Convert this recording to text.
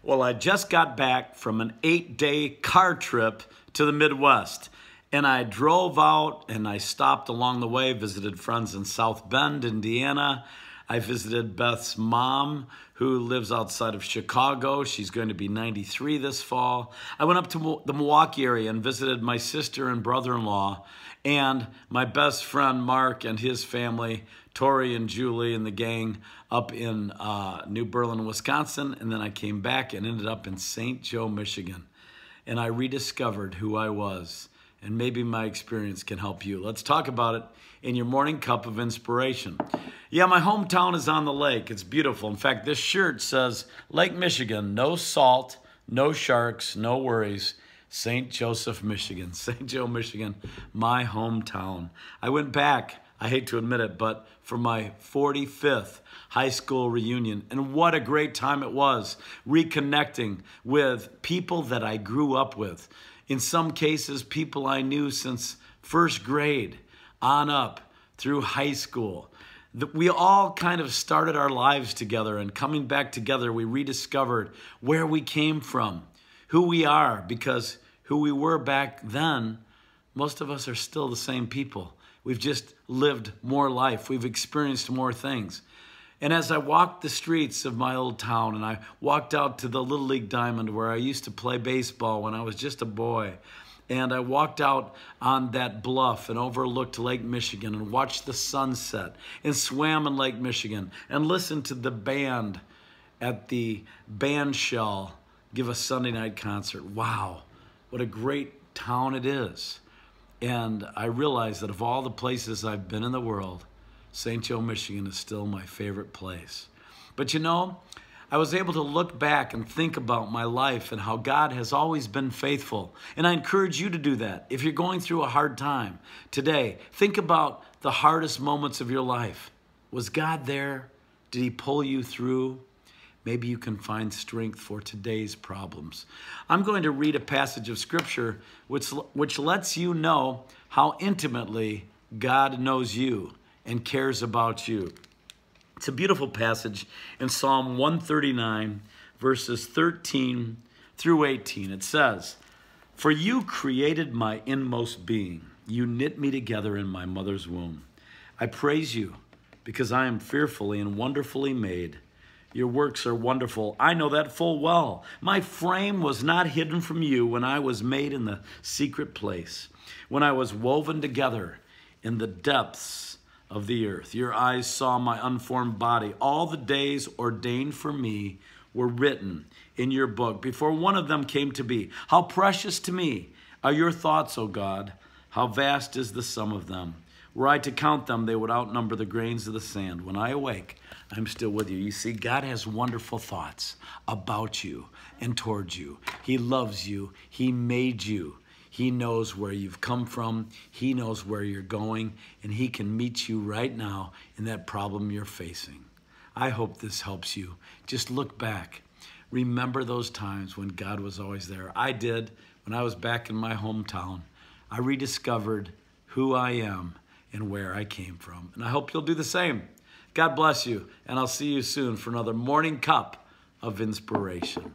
Well, I just got back from an 8-day car trip to the Midwest. And I drove out and I stopped along the way, visited friends in South Bend, Indiana. I visited Beth's mom, who lives outside of Chicago. She's going to be 93 this fall. I went up to the Milwaukee area and visited my sister and brother-in-law and my best friend, Mark, and his family, Tori and Julie and the gang up in New Berlin, Wisconsin. And then I came back and ended up in St. Joe, Michigan. And I rediscovered who I was. And maybe my experience can help you. Let's talk about it in your morning cup of inspiration. Yeah, my hometown is on the lake. It's beautiful. In fact, this shirt says, Lake Michigan, no salt, no sharks, no worries. St. Joseph, Michigan. St. Joe, Michigan, my hometown. I went back, I hate to admit it, but for my 45th high school reunion. And what a great time it was, reconnecting with people that I grew up with. In some cases, people I knew since first grade on up through high school. We all kind of started our lives together, and coming back together, we rediscovered where we came from, who we are, because who we were back then, most of us are still the same people. We've just lived more life. We've experienced more things. And as I walked the streets of my old town, and I walked out to the Little League Diamond where I used to play baseball when I was just a boy, and I walked out on that bluff and overlooked Lake Michigan and watched the sunset and swam in Lake Michigan and listened to the band at the band shell give a Sunday night concert. Wow, what a great town it is. And I realized that of all the places I've been in the world, St. Joe, Michigan is still my favorite place. But you know, I was able to look back and think about my life and how God has always been faithful. And I encourage you to do that. If you're going through a hard time today, think about the hardest moments of your life. Was God there? Did he pull you through? Maybe you can find strength for today's problems. I'm going to read a passage of Scripture which lets you know how intimately God knows you and cares about you. It's a beautiful passage in Psalm 139, verses 13 through 18. It says, "For you created my inmost being. You knit me together in my mother's womb. I praise you because I am fearfully and wonderfully made. Your works are wonderful. I know that full well. My frame was not hidden from you when I was made in the secret place, when I was woven together in the depths of the earth. Your eyes saw my unformed body. All the days ordained for me were written in your book before one of them came to be. How precious to me are your thoughts, O God. How vast is the sum of them. Were I to count them, they would outnumber the grains of the sand. When I awake, I'm still with you." You see, God has wonderful thoughts about you and towards you. He loves you. He made you. He knows where you've come from. He knows where you're going, and he can meet you right now in that problem you're facing. I hope this helps you. Just look back. Remember those times when God was always there. I did when I was back in my hometown. I rediscovered who I am and where I came from. And I hope you'll do the same. God bless you, and I'll see you soon for another morning cup of inspiration.